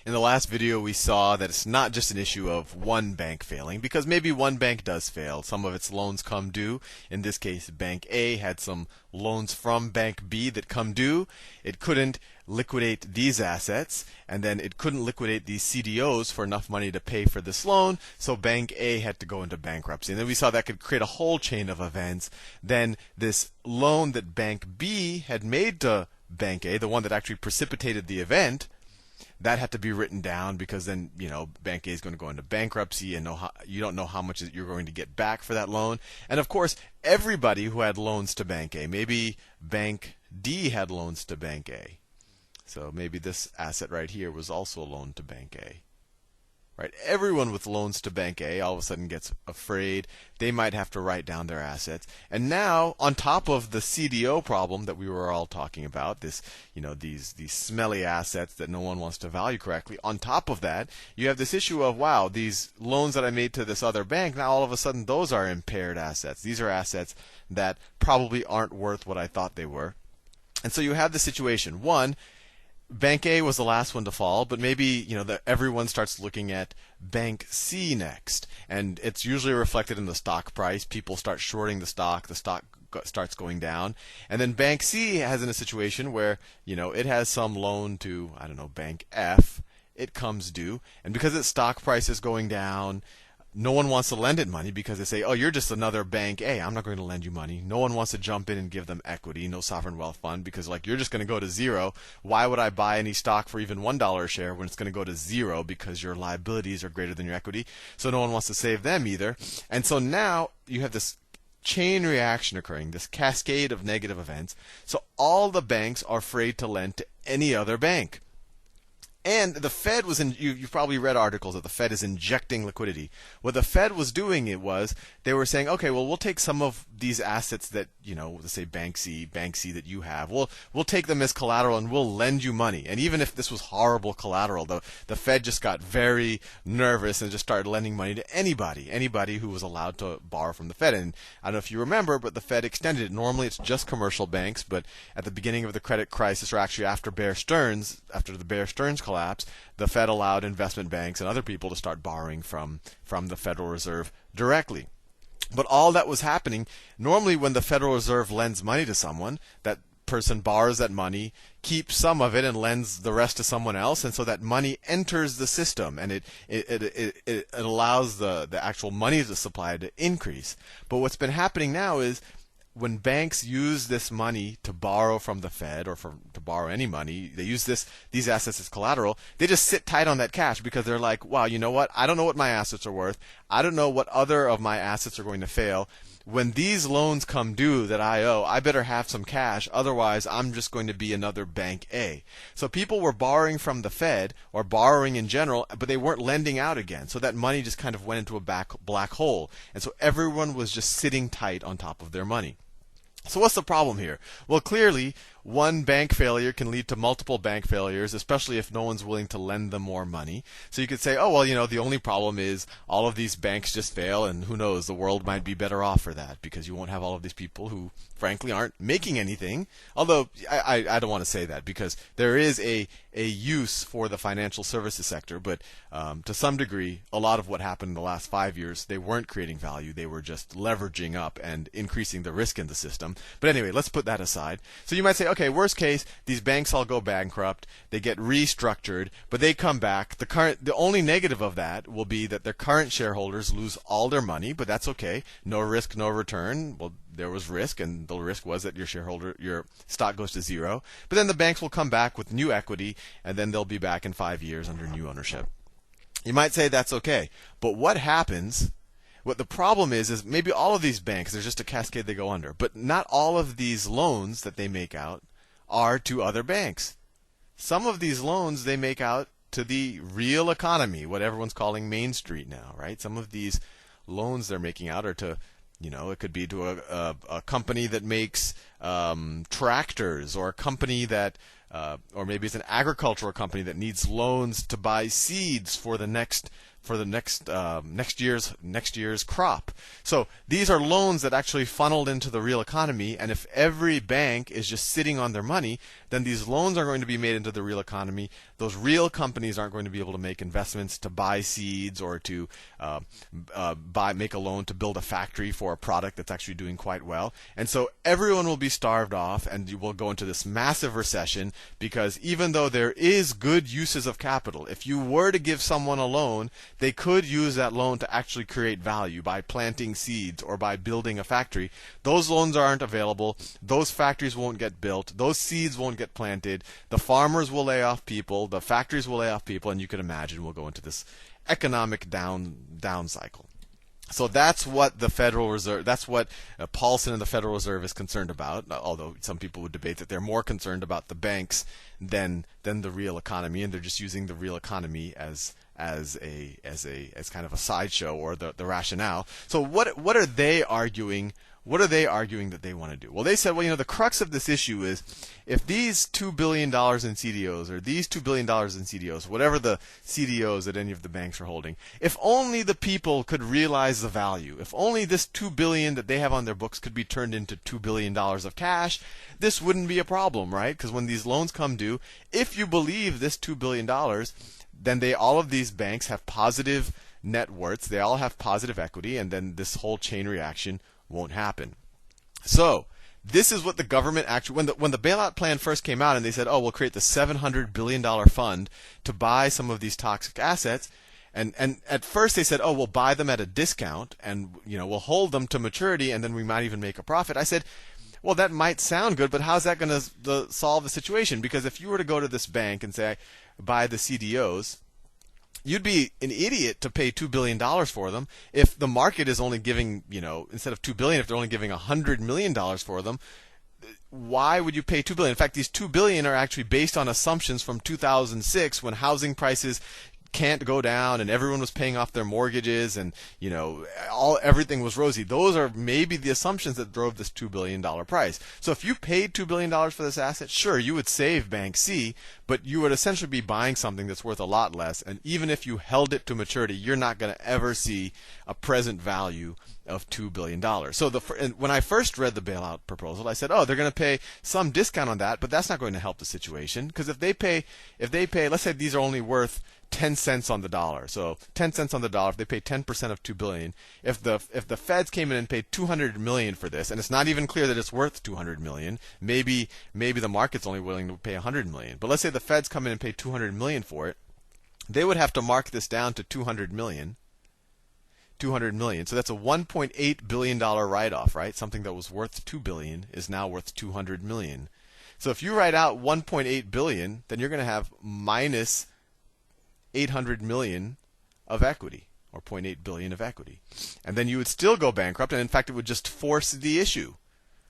In the last video, we saw that it's not just an issue of one bank failing, because maybe one bank does fail. Some of its loans come due. In this case, Bank A had some loans from Bank B that come due. It couldn't liquidate these assets, and then it couldn't liquidate these CDOs for enough money to pay for this loan, so Bank A had to go into bankruptcy. And then we saw that could create a whole chain of events. Then this loan that Bank B had made to Bank A, the one that actually precipitated the event, that had to be written down, because then, Bank A is going to go into bankruptcy, and you don't know how much you're going to get back for that loan. And of course, everybody who had loans to Bank A, maybe Bank D had loans to Bank A. So maybe this asset right here was also a loan to Bank A. Right? Everyone with loans to Bank A all of a sudden gets afraid. They might have to write down their assets. And now, on top of the CDO problem that we were all talking about, these smelly assets that no one wants to value correctly, on top of that, you have this issue of, wow, these loans that I made to this other bank, now all of a sudden those are impaired assets. These are assets that probably aren't worth what I thought they were. And so you have the situation. One, Bank A was the last one to fall, but maybe everyone starts looking at Bank C next, and it's usually reflected in the stock price. People start shorting the stock starts going down, and then Bank C has in a situation where it has some loan to Bank F. It comes due, and because its stock price is going down, no one wants to lend it money, because they say, oh, you're just another Bank A. I'm not going to lend you money. No one wants to jump in and give them equity, no sovereign wealth fund, because you're just going to go to zero. Why would I buy any stock for even $1 a share when it's going to go to zero, because your liabilities are greater than your equity? So no one wants to save them either. And so now you have this chain reaction occurring, this cascade of negative events. So all the banks are afraid to lend to any other bank. And the Fed was you've probably read articles that the Fed is injecting liquidity. What the Fed was doing they were saying, okay, well, we'll take some of these assets that, let's say Bank C that you have. We'll take them as collateral and we'll lend you money. And even if this was horrible collateral, the Fed just got very nervous and just started lending money to anybody who was allowed to borrow from the Fed. And I don't know if you remember, but the Fed extended it. Normally it's just commercial banks, but at the beginning of the credit crisis, or actually after the Bear Stearns collapse, the Fed allowed investment banks and other people to start borrowing from the Federal Reserve directly. But all that was happening, normally when the Federal Reserve lends money to someone, that person borrows that money, keeps some of it, and lends the rest to someone else, and so that money enters the system, and it allows the actual money supply to increase. But what's been happening now is, when banks use this money to borrow from the Fed, or to borrow any money, they use these assets as collateral. They just sit tight on that cash, because they're like, wow, you know what? I don't know what my assets are worth. I don't know what other of my assets are going to fail. When these loans come due that I owe, I better have some cash. Otherwise, I'm just going to be another Bank A. So people were borrowing from the Fed, or borrowing in general, but they weren't lending out again. So that money just kind of went into a black hole. And so everyone was just sitting tight on top of their money. So what's the problem here? Well, clearly, one bank failure can lead to multiple bank failures, especially if no one's willing to lend them more money. So you could say, oh, well, the only problem is all of these banks just fail, and who knows, the world might be better off for that, because you won't have all of these people who, frankly, aren't making anything. Although, I don't want to say that, because there is a use for the financial services sector, but to some degree, a lot of what happened in the last 5 years, they weren't creating value. They were just leveraging up and increasing the risk in the system. But anyway, let's put that aside. So you might say, okay, worst case, these banks all go bankrupt, they get restructured, but they come back. The only negative of that will be that their current shareholders lose all their money, but that's okay. No risk, no return. Well, there was risk, and the risk was that your stock goes to zero. But then the banks will come back with new equity, and then they'll be back in 5 years under new ownership. You might say that's okay, but what happens? What the problem is maybe all of these banks, there's just a cascade they go under, but not all of these loans that they make out are to other banks. Some of these loans they make out to the real economy, what everyone's calling Main Street now, right? Some of these loans they're making out are to, it could be to a company that makes tractors, or a company that, or maybe it's an agricultural company that needs loans to buy seeds for the next for the next year's crop. So these are loans that actually funneled into the real economy, and if every bank is just sitting on their money, then these loans are going to be made into the real economy. Those real companies aren't going to be able to make investments to buy seeds or to make a loan to build a factory for a product that's actually doing quite well. And so everyone will be starved off, and you will go into this massive recession, because even though there is good uses of capital, if you were to give someone a loan, they could use that loan to actually create value by planting seeds or by building a factory. Those loans aren't available. Those factories won't get built. Those seeds won't get planted. The farmers will lay off people. The factories will lay off people, and you can imagine we'll go into this economic down cycle. So that's what the Federal Reserve, that's what Paulson and the Federal Reserve is concerned about. Although some people would debate that they're more concerned about the banks than the real economy, and they're just using the real economy as kind of a sideshow, or the rationale. So what are they arguing? What are they arguing that they want to do? Well, they said, well, the crux of this issue is if these $2 billion in CDOs, or these $2 billion in CDOs, whatever the CDOs that any of the banks are holding, if only the people could realize the value, if only this $2 billion that they have on their books could be turned into $2 billion of cash, this wouldn't be a problem, right? Because when these loans come due, if you believe this $2 billion, then all of these banks have positive net worths, they all have positive equity, and then this whole chain reaction won't happen. So this is what the government actually, when the bailout plan first came out and they said, oh, we'll create the $700 billion fund to buy some of these toxic assets, and at first they said, oh, we'll buy them at a discount, and we'll hold them to maturity, and then we might even make a profit. I said, well, that might sound good, but how's that going to solve the situation? Because if you were to go to this bank and say, buy the CDOs, you'd be an idiot to pay $2 billion for them if the market is only giving, instead of $2 billion, if they're only giving $100 million for them. Why would you pay $2 billion? In fact, these $2 billion are actually based on assumptions from 2006, when housing prices can't go down and everyone was paying off their mortgages, and everything was rosy. Those are maybe the assumptions that drove this $2 billion price. So if you paid $2 billion for this asset, sure, you would save Bank C, but you would essentially be buying something that's worth a lot less, and even if you held it to maturity, you're not going to ever see a present value of $2 billion. So when I first read the bailout proposal, I said, oh, they're going to pay some discount on that, but that's not going to help the situation, because if they pay, let's say these are only worth 10 cents on the dollar. So 10 cents on the dollar, if they pay 10% of $2 billion, if the feds came in and paid $200 million for this, and it's not even clear that it's worth $200 million, maybe the market's only willing to pay $100 million. But let's say the feds come in and pay $200 million for it, they would have to mark this down to $200 million. So that's a $1.8 billion write-off, right? Something that was worth $2 billion is now worth $200 million. So if you write out $1.8 billion, then you're going to have minus $800 million of equity, or $0.8 billion of equity. And then you would still go bankrupt, and in fact, it would just force the issue,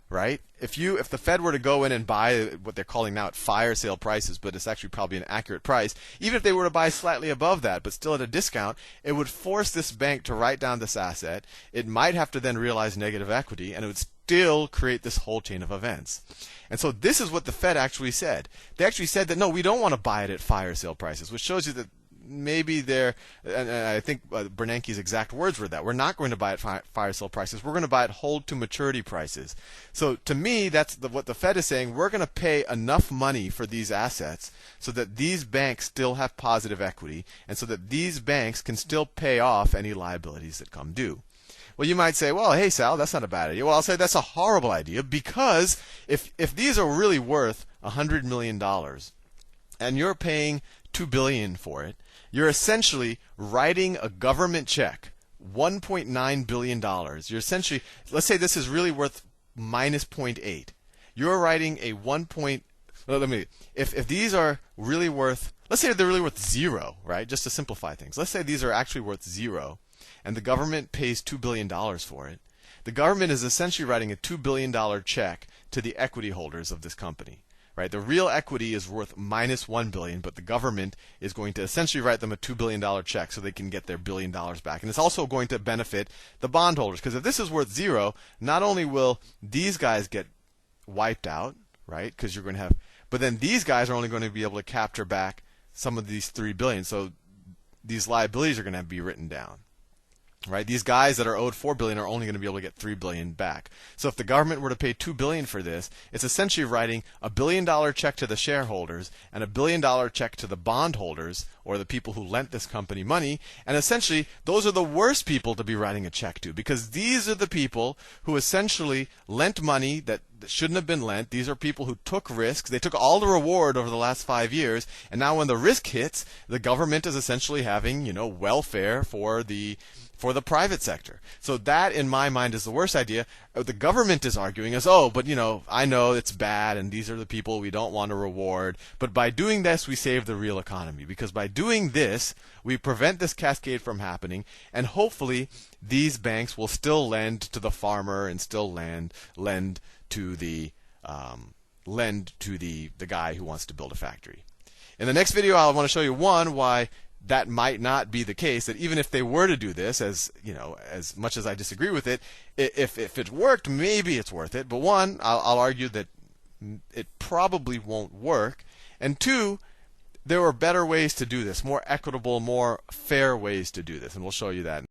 right? If the Fed were to go in and buy what they're calling now at fire sale prices, but it's actually probably an accurate price, even if they were to buy slightly above that, but still at a discount, it would force this bank to write down this asset. It might have to then realize negative equity, and it would still create this whole chain of events. And so this is what the Fed actually said. They actually said that, no, we don't want to buy it at fire sale prices, which shows you that maybe and I think Bernanke's exact words were that we're not going to buy at fire sale prices. We're going to buy at hold to maturity prices. So to me, that's what the Fed is saying. We're going to pay enough money for these assets so that these banks still have positive equity, and so that these banks can still pay off any liabilities that come due. Well, you might say, well, hey, Sal, that's not a bad idea. Well, I'll say that's a horrible idea, because if these are really worth $100 million and you're paying $2 billion for it, you're essentially writing a government check, $1.9 billion. You're essentially, let's say this is really worth minus 0.8. You're writing a if these are really worth, let's say they're really worth zero, right? Just to simplify things. Let's say these are actually worth zero, and the government pays $2 billion for it. The government is essentially writing a $2 billion check to the equity holders of this company. Right? The real equity is worth minus $1 billion, but the government is going to essentially write them a $2 billion check so they can get their $1 billion back. And it's also going to benefit the bondholders, because if this is worth zero, not only will these guys get wiped out, right? Because you're going to have, but then these guys are only going to be able to capture back some of these $3 billion. So these liabilities are going to be written down. Right? These guys that are owed $4 billion are only going to be able to get $3 billion back. So if the government were to pay $2 billion for this, it's essentially writing a $1 billion check to the shareholders and a $1 billion check to the bondholders, or the people who lent this company money. And essentially, those are the worst people to be writing a check to, because these are the people who essentially lent money that shouldn't have been lent. These are people who took risks. They took all the reward over the last 5 years, and now when the risk hits, the government is essentially having, welfare for the private sector. So that, in my mind, is the worst idea. The government is arguing is, but I know it's bad, and these are the people we don't want to reward. But by doing this, we save the real economy, because by doing this, we prevent this cascade from happening, and hopefully these banks will still lend to the farmer and still lend to the guy who wants to build a factory. In the next video, I want to show you why that might not be the case. That even if they were to do this, as much as I disagree with it, if it worked, maybe it's worth it. But one, I'll argue that it probably won't work. And two, there are better ways to do this, more equitable, more fair ways to do this, and we'll show you that.